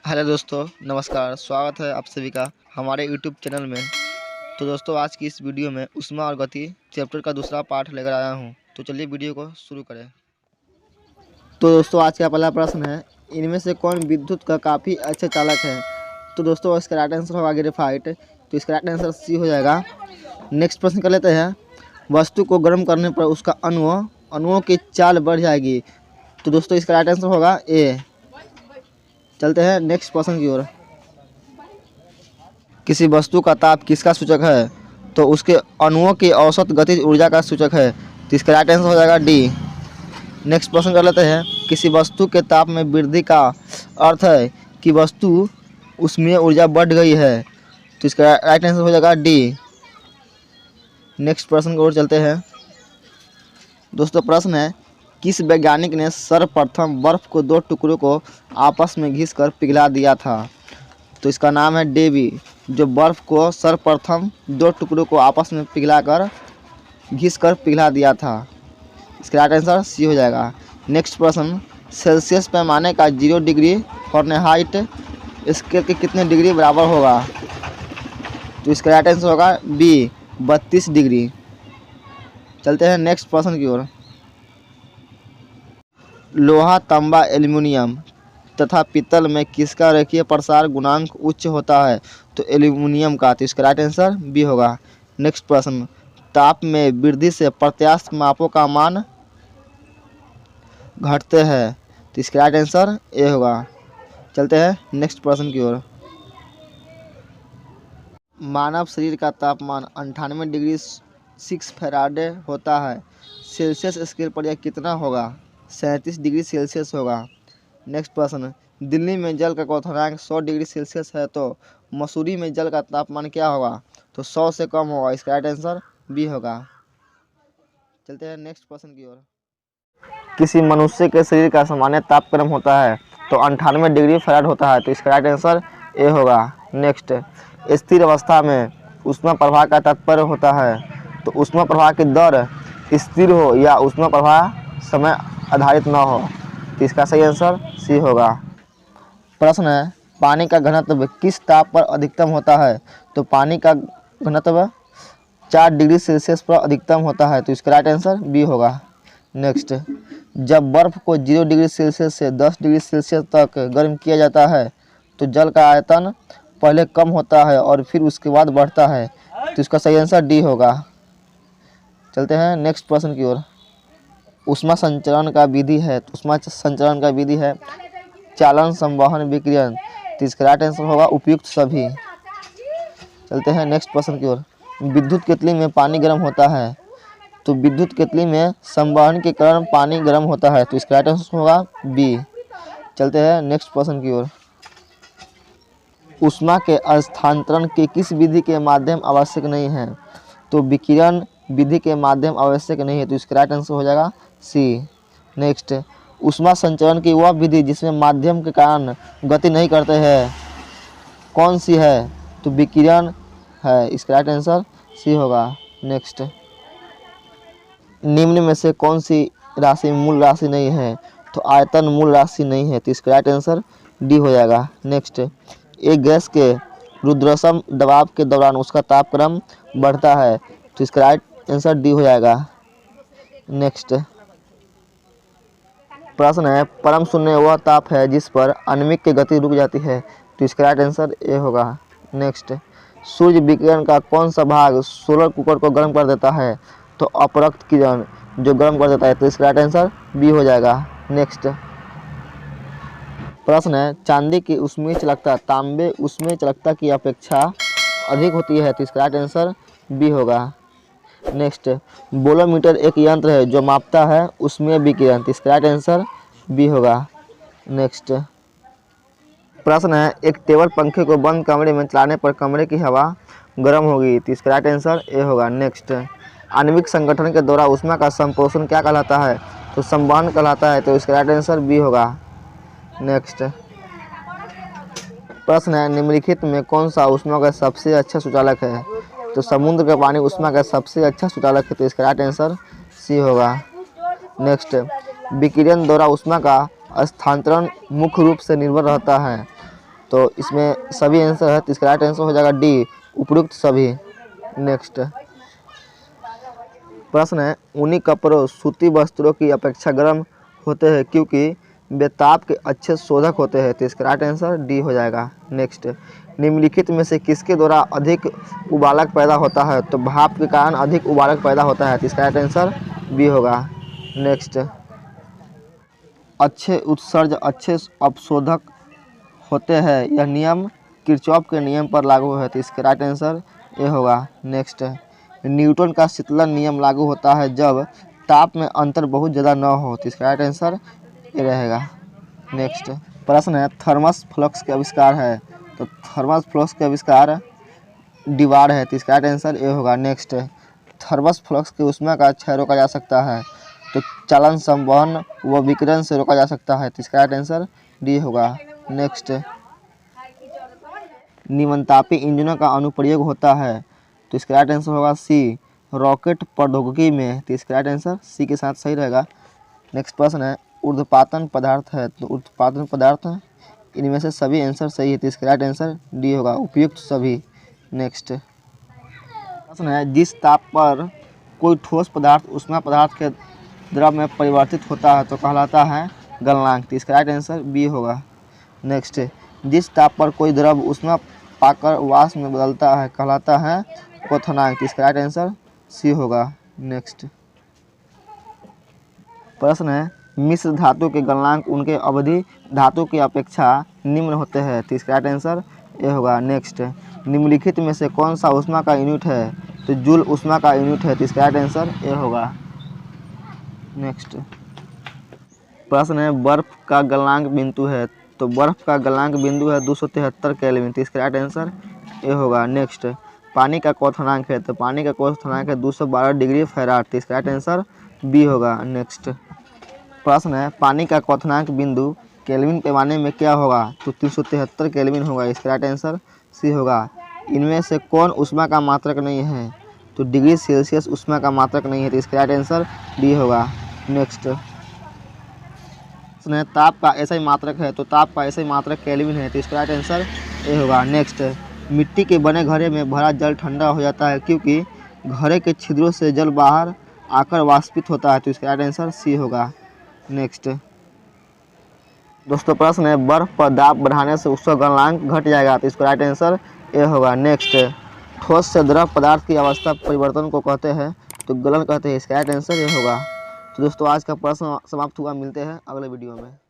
Hello दोस्तों, नमस्कार। स्वागत है आप सभी का हमारे यूट्यूब चैनल में। तो दोस्तों, आज की इस वीडियो में ऊष्मा और गति चैप्टर का दूसरा पार्ट लेकर आया हूं। तो चलिए वीडियो को शुरू करें। तो दोस्तों, आज का पहला प्रश्न है, इनमें से कौन विद्युत का काफ़ी अच्छा चालक है। तो दोस्तों, इसका राइट आंसर होगा ग्रेफाइट। तो इसका राइट आंसर सी हो जाएगा। नेक्स्ट प्रश्न कर लेते हैं, वस्तु को गर्म करने पर उसका अणुओं की चाल बढ़ जाएगी। तो दोस्तों, इसका राइट आंसर होगा ए। चलते हैं नेक्स्ट प्रश्न की ओर। किसी वस्तु का ताप किसका सूचक है। तो उसके अणुओं की औसत गतिज ऊर्जा का सूचक है। तो इसका राइट आंसर हो जाएगा डी। नेक्स्ट प्रश्न कर लेते हैं, किसी वस्तु के ताप में वृद्धि का अर्थ है कि वस्तु उसमें ऊर्जा बढ़ गई है। तो इसका राइट आंसर हो जाएगा डी। नेक्स्ट प्रश्न की ओर चलते हैं। दोस्तों, प्रश्न है, किस वैज्ञानिक ने सर्वप्रथम बर्फ को दो टुकड़ों को आपस में घिसकर पिघला दिया था। तो इसका नाम है डेवी, जो बर्फ को सर्वप्रथम दो टुकड़ों को आपस में घिसकर पिघला दिया था। इसका राइट आंसर सी हो जाएगा। नेक्स्ट प्रश्न, सेल्सियस पैमाने का 0 डिग्री फ़ारेनहाइट स्केल के कितने डिग्री बराबर होगा। तो इसका राइट आंसर होगा बी, 32 डिग्री। चलते हैं नेक्स्ट प्रश्न की ओर। लोहा, तांबा, एल्युमिनियम तथा पीतल में किसका रेखीय प्रसार गुणांक उच्च होता है। तो एल्युमिनियम का। तो इसका राइट आंसर बी होगा। नेक्स्ट प्रश्न, ताप में वृद्धि से प्रत्यास्थ मापों का मान घटते हैं। तो इसका राइट आंसर ए होगा। चलते हैं नेक्स्ट प्रश्न की ओर। मानव शरीर का तापमान 98 डिग्री 6 फ़ारेनहाइट होता है। सेल्सियस स्केल पर यह कितना होगा। 37 डिग्री सेल्सियस होगा। नेक्स्ट प्रश्न, दिल्ली में जल का क्वथनांक 100 डिग्री सेल्सियस है तो मसूरी में जल का तापमान क्या होगा। तो 100 से कम होगा। इसका राइट आंसर बी होगा। चलते हैं नेक्स्ट प्रश्न की ओर। किसी मनुष्य के शरीर का सामान्य तापक्रम होता है तो 98 डिग्री फ़ारेनहाइट होता है। तो इसका राइट आंसर ए होगा। नेक्स्ट, स्थिर अवस्था में ऊष्मा प्रवाह का तात्पर्य होता है। तो ऊष्मा प्रवाह की दर स्थिर हो या ऊष्मा प्रवाह समय आधारित न हो। तो इसका सही आंसर सी होगा। प्रश्न है, पानी का घनत्व किस ताप पर अधिकतम होता है। तो पानी का घनत्व 4 डिग्री सेल्सियस पर अधिकतम होता है। तो इसका राइट आंसर बी होगा। नेक्स्ट, जब बर्फ़ को 0 डिग्री सेल्सियस से 10 डिग्री सेल्सियस तक गर्म किया जाता है तो जल का आयतन पहले कम होता है और फिर उसके बाद बढ़ता है। तो इसका सही आंसर डी होगा। चलते हैं नेक्स्ट प्रश्न की ओर। ऊष्मा संचरण का विधि है। तो ऊष्मा संचरण का विधि है चालन, संवहन, विकिरण। तो इसका राइट आंसर होगा उपयुक्त सभी। चलते हैं नेक्स्ट प्रश्न की ओर। विद्युत केतली में पानी गर्म होता है। तो विद्युत केतली में संवहन के कारण पानी गर्म होता है। तो इसका राइट आंसर होगा बी। चलते हैं नेक्स्ट प्रश्न की ओर। ऊष्मा के स्थानांतरण के किस विधि के माध्यम आवश्यक नहीं है। तो विकिरण विधि के माध्यम आवश्यक नहीं है। तो इसका राइट आंसर हो जाएगा सी। नेक्स्ट, ऊष्मा संचरण की वह विधि जिसमें माध्यम के कारण गति नहीं करते हैं कौन सी है। तो विकिरण है। इसका राइट आंसर सी होगा। नेक्स्ट, निम्न में से कौन सी राशि मूल राशि नहीं है। तो आयतन मूल राशि नहीं है। तो इसका राइट आंसर डी हो जाएगा। नेक्स्ट, एक गैस के रुद्रसम दबाव के दौरान उसका तापक्रम बढ़ता है। तो इसका राइट आंसर डी हो जाएगा। नेक्स्ट प्रश्न है, परम शून्य वह ताप है जिस पर आणविक की गति रुक जाती है। तो इसका राइट आंसर ए होगा। नेक्स्ट, सूर्य विकिरण का कौन सा भाग सोलर कुकर को गर्म कर देता है। तो अपरक्त किरण जो गर्म कर देता है। तो इसका राइट आंसर बी हो जाएगा। नेक्स्ट प्रश्न है, चांदी की ऊष्मीय चालकता तांबे ऊष्मीय चालकता की अपेक्षा अधिक होती है। तो इसका राइट आंसर बी होगा। नेक्स्ट, बोलोमीटर एक यंत्र है जो मापता है ऊष्मीय विकिरण। तो इसका राइट आंसर बी होगा। नेक्स्ट प्रश्न है, एक टेबल पंखे को बंद कमरे में चलाने पर कमरे की हवा गर्म होगी। तो इसका राइट आंसर ए होगा। नेक्स्ट, आणविक संगठन के द्वारा ऊष्मा का संप्रेषण क्या कहलाता है। तो संवहन कहलाता है। तो इसका राइट आंसर बी होगा। नेक्स्ट प्रश्न है, निम्नलिखित में कौन सा ऊष्मा का सबसे अच्छा सुचालक है। तो समुद्र का पानी ऊष्मा का सबसे अच्छा सुचालक है। तो इसका राइट आंसर सी होगा। नेक्स्ट, विकिरण द्वारा ऊष्मा का स्थानांतरण मुख्य रूप से निर्भर रहता है। तो इसमें सभी आंसर है, तो इसका राइट आंसर हो जाएगा डी, उपयुक्त सभी। नेक्स्ट प्रश्न है, ऊनी कपड़ों सूती वस्त्रों की अपेक्षा गर्म होते हैं क्योंकि वे ताप के अच्छे शोधक होते हैं, तो इसका राइट आंसर डी हो जाएगा। नेक्स्ट, निम्नलिखित में से किसके द्वारा अधिक उबालक पैदा होता है, तो भाप के कारण अधिक उबालक पैदा होता है, तो इसका राइट आंसर बी होगा। नेक्स्ट, अच्छे उत्सर्ज अच्छे अपशोधक होते हैं, यह नियम किरचॉफ के नियम पर लागू है, तो इसका राइट आंसर ए होगा। नेक्स्ट, न्यूटन का शीतलन नियम लागू होता है जब ताप में अंतर बहुत ज़्यादा न हो, तो इसका राइट आंसर ये रहेगा। नेक्स्ट प्रश्न है, थर्मस फ्लक्स के आविष्कार है, तो थर्मस फ्लक्स के आविष्कार डिवार्ड है, तो इसका राइट आंसर ए होगा। नेक्स्ट, थर्मस फ्लक्स के ऊष्मा का क्षय रोका जा सकता है, तो चालन संवहन व विकिरण से रोका जा सकता है, तो इसका राइट आंसर डी होगा। नेक्स्ट, निमनतापी इंजनों का अनुप्रयोग होता है, तो इसका राइट आंसर होगा सी, रॉकेट प्रौद्योगिकी में, तो इसका राइट आंसर सी के साथ सही रहेगा। नेक्स्ट प्रश्न है, ऊर्ध्वपातन पदार्थ है, तो ऊर्ध्वपातन पदार्थ इनमें से सभी आंसर सही है, तो इसका राइट आंसर डी होगा, उपयुक्त सभी। नेक्स्ट प्रश्न है, जिस ताप पर कोई ठोस पदार्थ ऊष्मा पदार्थ के द्रव में परिवर्तित होता है तो कहलाता है गलनांक, तो इसका राइट आंसर बी होगा। नेक्स्ट, जिस ताप पर कोई द्रव ऊष्मा पाकर वाष्प में बदलता है कहलाता है क्वथनांक, इसका राइट आंसर सी होगा। नेक्स्ट प्रश्न है, मिश्र धातु के गलनांक उनके अवधि धातु की अपेक्षा निम्न होते हैं, तो इसका राइट आंसर ए होगा। नेक्स्ट, निम्नलिखित में से कौन सा ऊष्मा का यूनिट है, तो जूल ऊष्मा का यूनिट है, तो इसका राइट आंसर ए होगा। नेक्स्ट प्रश्न है, बर्फ का गलनांक बिंदु है, तो बर्फ का गलनांक बिंदु है 273 केल्विन, तो इसका राइट आंसर ए होगा। नेक्स्ट, पानी का क्वथनांक है, तो पानी का क्वथनांक है 212 डिग्री फ़ारेनहाइट, तो इसका राइट आंसर बी होगा। नेक्स्ट प्रश्न है, पानी का क्वथनांक बिंदु केल्विन पैमाने में क्या होगा, तो 373 केल्विन होगा, इसका राइट आंसर सी होगा। इनमें से कौन ऊष्मा का मात्रक नहीं है, तो डिग्री सेल्सियस ऊष्मा का मात्रक नहीं है, तो इसका राइट आंसर डी होगा। नेक्स्ट प्रश्न है, ताप का ऐसा ही मात्रक है, तो ताप का ऐसा ही मात्रक केल्विन है, तो इसका राइट आंसर ए होगा। नेक्स्ट, मिट्टी के बने घड़े में भरा जल ठंडा हो जाता है क्योंकि घड़े के छिद्रों से जल बाहर आकर वाष्पित होता है, तो इसका राइट आंसर सी होगा। नेक्स्ट दोस्तों प्रश्न है, बर्फ पर दाब बढ़ाने से उसका गलनांक घट जाएगा, तो इसका राइट आंसर ए होगा। नेक्स्ट, ठोस से द्रव पदार्थ की अवस्था परिवर्तन को कहते हैं, तो गलन कहते हैं, इसका राइट आंसर ये होगा। तो दोस्तों आज का प्रश्न समाप्त हुआ, मिलते हैं अगले वीडियो में।